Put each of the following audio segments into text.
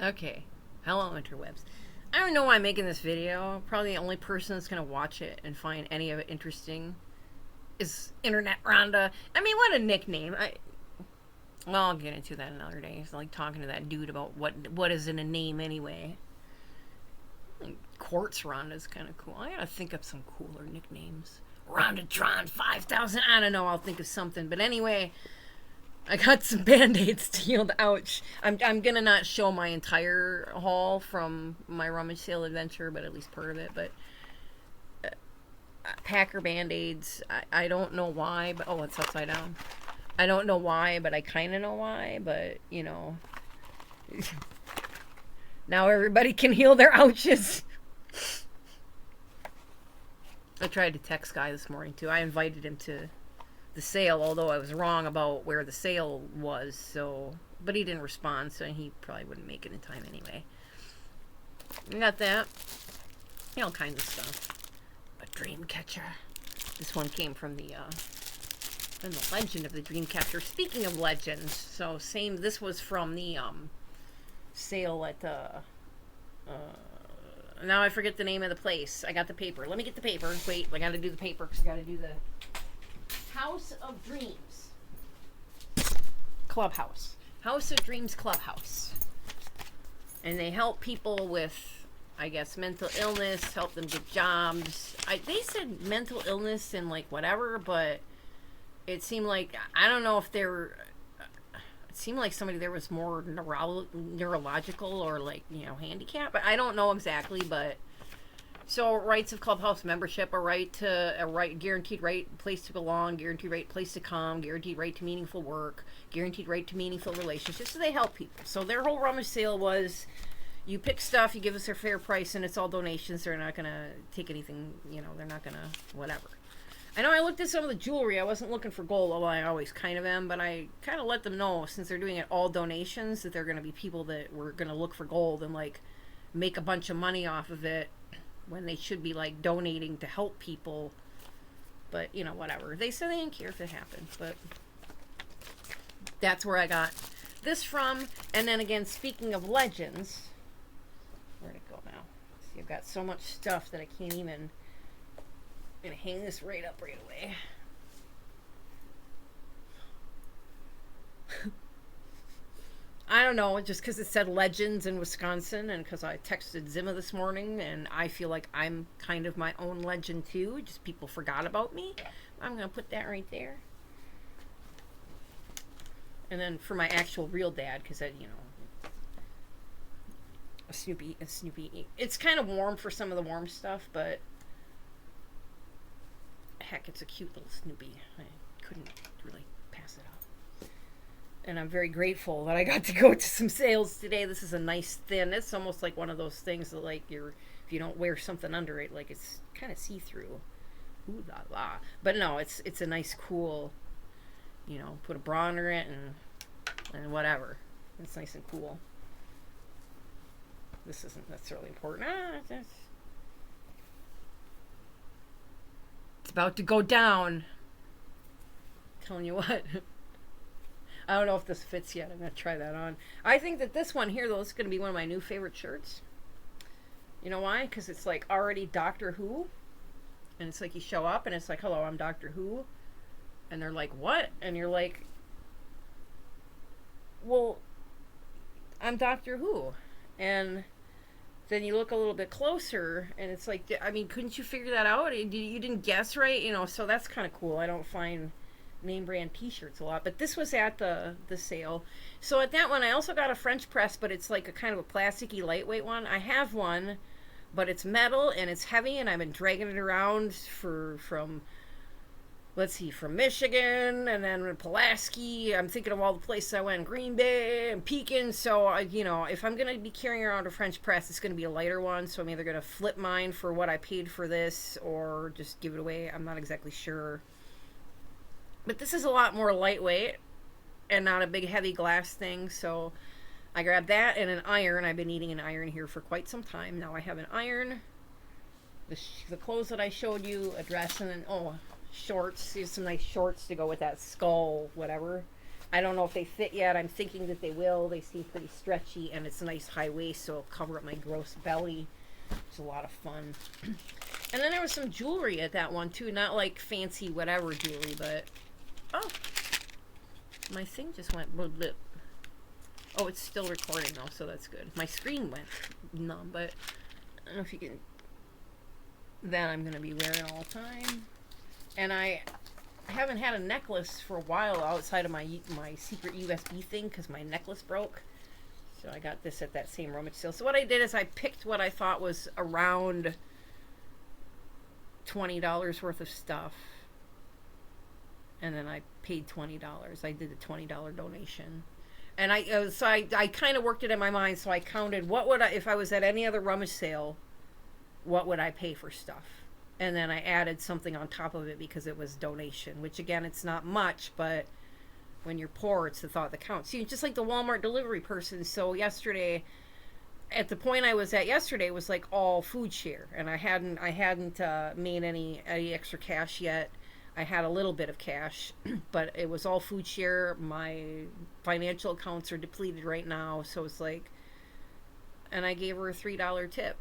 Okay. Hello, interwebs. I don't know why I'm making this video. Probably the only person that's going to watch it and find any of it interesting is Internet Rhonda. I mean, what a nickname. Well, I'll get into that another day. It's like talking to that dude about what is in a name anyway. Quartz Rhonda is kind of cool. I gotta think of some cooler nicknames. Rhondatron 5000. I don't know. I'll think of something. But anyway, I got some band-aids to heal the ouch. I'm gonna not show my entire haul from my rummage sale adventure, but at least part of it. But Packer band-aids. I don't know why, but oh, it's upside down. I don't know why, but I kind of know why. But you know, now everybody can heal their ouches. I tried to text Guy this morning too. I invited him to the sale, although I was wrong about where the sale was. So, but he didn't respond, so he probably wouldn't make it in time anyway. We got that. All kinds of stuff. A dream catcher. This one came from the Legend of the Dream Catcher. Speaking of legends, so same. This was from the sale at now I forget the name of the place. I got the paper. Let me get the paper. Wait, I gotta do the paper because I gotta do the House of Dreams Clubhouse. House of Dreams Clubhouse. And they help people with, I guess, mental illness, help them get jobs. They said mental illness and like whatever, but it seemed like, I don't know if they're, it seemed like somebody there was more neurological or like, you know, handicapped, but I don't know exactly. But so rights of Clubhouse membership, guaranteed right place to belong, guaranteed right place to come, guaranteed right to meaningful work, guaranteed right to meaningful relationships. So they help people. So their whole rummage sale was, you pick stuff, you give us a fair price, and it's all donations. They're not gonna take anything, you know, they're not gonna whatever. I know I looked at some of the jewelry. I wasn't looking for gold, although I always kind of am, but I kind of let them know, since they're doing it all donations, that they're going to be people that were going to look for gold and, like, make a bunch of money off of it when they should be, like, donating to help people. But, you know, whatever. They said they didn't care if it happened, but that's where I got this from. And then, again, speaking of legends, where'd it go now? See, I've got so much stuff that I can't even... I'm gonna hang this right up right away. I don't know, just because it said legends in Wisconsin, and because I texted Zimma this morning, and I feel like I'm kind of my own legend too. Just people forgot about me. I'm gonna put that right there. And then for my actual real dad, because you know, a Snoopy. It's kind of warm for some of the warm stuff, but. Heck, it's a cute little Snoopy. I couldn't really pass it up. And I'm very grateful that I got to go to some sales today. This is a nice thin. It's almost like one of those things that, like, if you don't wear something under it, like, it's kind of see-through. Ooh la la. But no, it's a nice, cool, you know, put a bra under it and whatever. It's nice and cool. This isn't necessarily important. It's about to go down. I'm telling you what. I don't know if this fits yet. I'm going to try that on. I think that this one here, though, is going to be one of my new favorite shirts. You know why? Because it's like already Doctor Who. And it's like you show up and it's like, hello, I'm Doctor Who. And they're like, what? And you're like, well, I'm Doctor Who. And then you look a little bit closer, and it's like, I mean, couldn't you figure that out? You didn't guess right, you know, so that's kind of cool. I don't find name brand t-shirts a lot, but this was at the sale. So at that one, I also got a French press, but it's like a kind of a plasticky, lightweight one. I have one, but it's metal, and it's heavy, and I've been dragging it around from Michigan, and then Pulaski. I'm thinking of all the places I went, Green Bay and Pekin. So, you know, if I'm going to be carrying around a French press, it's going to be a lighter one. So I'm either going to flip mine for what I paid for this or just give it away. I'm not exactly sure. But this is a lot more lightweight and not a big heavy glass thing. So I grabbed that and an iron. I've been needing an iron here for quite some time. Now I have an iron, the clothes that I showed you, a dress, and then, shorts. Here's some nice shorts to go with that skull, whatever. I don't know if they fit yet. I'm thinking that they will. They seem pretty stretchy, and it's a nice high waist, so it'll cover up my gross belly. It's a lot of fun. And then there was some jewelry at that one, too. Not like fancy whatever jewelry, but... Oh! My thing just went blip blip. Oh, it's still recording, though, so that's good. My screen went numb, but... I don't know if you can... That I'm going to be wearing all the time. And I haven't had a necklace for a while outside of my secret USB thing, because my necklace broke. So I got this at that same rummage sale. So what I did is I picked what I thought was around $20 worth of stuff. And then I paid $20. I did a $20 donation. And I kind of worked it in my mind. So I counted what would I, if I was at any other rummage sale, what would I pay for stuff? And then I added something on top of it because it was donation, which again, it's not much, but when you're poor, it's the thought that counts. See, just like the Walmart delivery person. So yesterday, at the point I was at yesterday, was like all food share, and I hadn't made any extra cash yet. I had a little bit of cash, but it was all food share. My financial accounts are depleted right now, so it's like, and I gave her a $3 tip,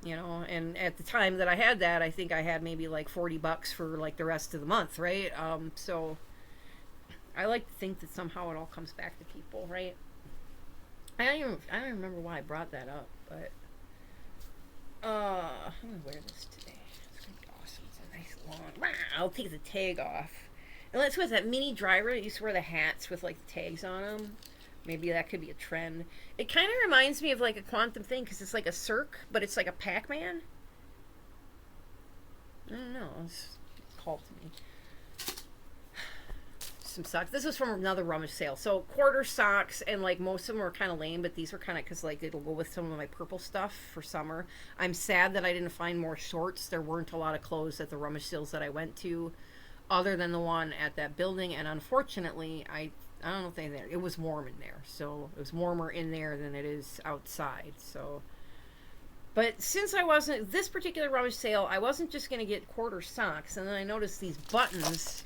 you know. And at the time that I had that, I think I had maybe like $40 for like the rest of the month, right? So. I like to think that somehow it all comes back to people, right? I don't remember why I brought that up, but I'm gonna wear this today. It's gonna be awesome. It's a nice long. I'll take the tag off. And let's with that mini driver that used to wear the hats with like the tags on them. Maybe that could be a trend. It kind of reminds me of like a quantum thing because it's like a Cirque, but it's like a Pac-Man. I don't know. It's called to me. Some socks. This was from another rummage sale. So quarter socks, and like most of them were kind of lame, but these were kind of because like it'll go with some of my purple stuff for summer. I'm sad that I didn't find more shorts. There weren't a lot of clothes at the rummage sales that I went to, other than the one at that building. And unfortunately, I don't know if they there. It was warm in there, so it was warmer in there than it is outside. So, but since I wasn't this particular rummage sale, I wasn't just gonna get quarter socks, and then I noticed these buttons.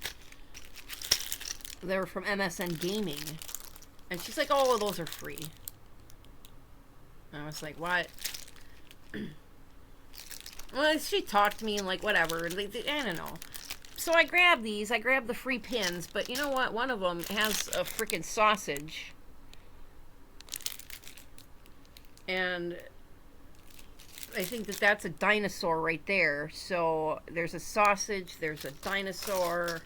They were from MSN Gaming. And she's like, oh, those are free. And I was like, what? Well, she talked to me and like, whatever. I don't know. So I grabbed these. I grabbed the free pins. But you know what? One of them has a freaking sausage. And I think that that's a dinosaur right there. So there's a sausage. There's a dinosaur.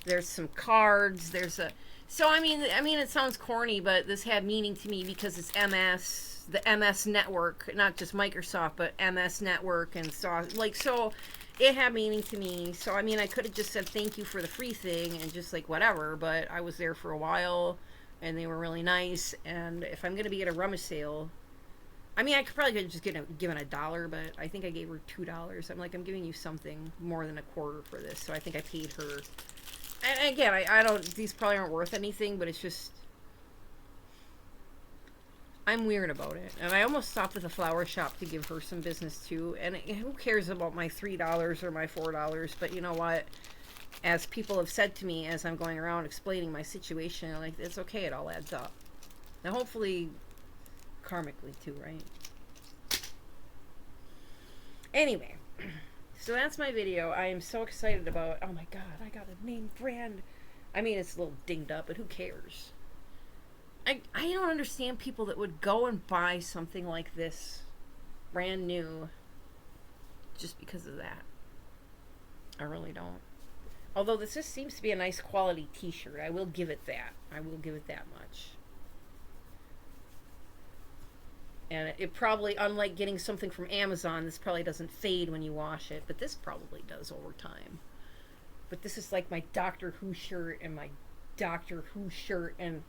There's some cards. There's a... So, I mean, it sounds corny, but this had meaning to me because it's MS, the MS network, not just Microsoft, but MS network and so, like, so it had meaning to me. So, I mean, I could have just said thank you for the free thing and just like whatever, but I was there for a while and they were really nice. And if I'm going to be at a rummage sale, I mean, I could probably just given $1, but I think I gave her $2. I'm like, I'm giving you something more than a quarter for this. So I think I paid her. And again, I don't, these probably aren't worth anything, but it's just, I'm weird about it. And I almost stopped at the flower shop to give her some business too. And who cares about my $3 or my $4? But you know what? As people have said to me as I'm going around explaining my situation, like, it's okay, it all adds up. Now, hopefully, karmically too, right? Anyway. So that's my video. I am so excited about, oh my god, I got a name brand. I mean, it's a little dinged up, but who cares? I don't understand people that would go and buy something like this, brand new, just because of that. I really don't. Although this just seems to be a nice quality t-shirt. I will give it that. I will give it that much. And it probably, unlike getting something from Amazon, this probably doesn't fade when you wash it. But this probably does over time. But this is like my Doctor Who shirt and my Doctor Who shirt. And,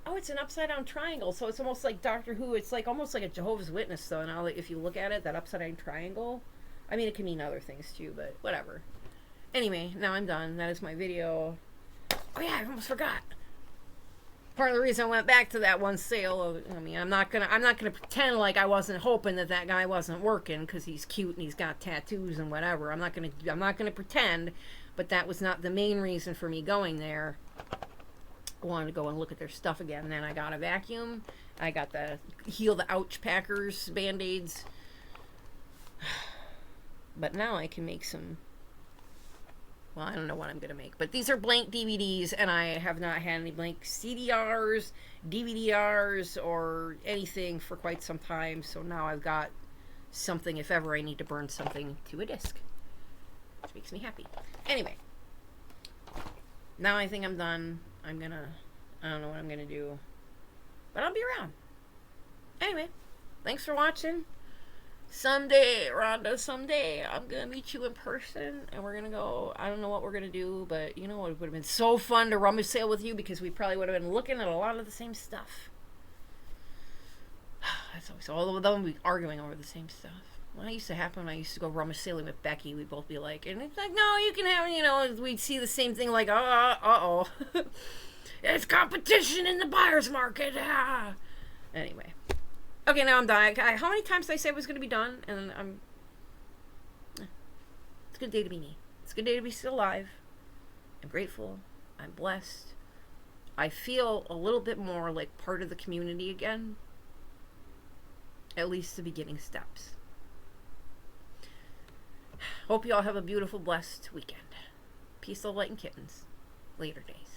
oh, it's an upside-down triangle. So it's almost like Doctor Who. It's like almost like a Jehovah's Witness, though. Now, if you look at it, that upside-down triangle. I mean, it can mean other things, too, but whatever. Anyway, now I'm done. That is my video. Oh, yeah, I almost forgot. Part of the reason I went back to that one sale, I mean, I'm not gonna pretend like I wasn't hoping that that guy wasn't working because he's cute and he's got tattoos and whatever. I'm not gonna pretend, but that was not the main reason for me going there. I wanted to go and look at their stuff again. And then I got a vacuum. I got the Heal the Ouch Packers Band-Aids. But now I can make some... Well, I don't know what I'm going to make. But these are blank DVDs, and I have not had any blank CDRs, DVDRs, or anything for quite some time. So now I've got something if ever I need to burn something to a disc. Which makes me happy. Anyway. Now I think I'm done. I don't know what I'm going to do. But I'll be around. Anyway. Thanks for watching. Someday, Rhonda, someday, I'm going to meet you in person, and we're going to go, I don't know what we're going to do, but, you know, it would have been so fun to rummage sale with you, because we probably would have been looking at a lot of the same stuff. That's always, all of them be arguing over the same stuff. When I used to happen, when I used to go rummage sailing with Becky, we'd both be like, and it's like, no, you can have, you know, we'd see the same thing, like, uh-oh. It's competition in the buyer's market, ah. Anyway. Okay, now I'm done. How many times did I say I was going to be done? And it's a good day to be me. It's a good day to be still alive. I'm grateful. I'm blessed. I feel a little bit more like part of the community again. At least the beginning steps. Hope you all have a beautiful, blessed weekend. Peace, love, light, and kittens. Later days.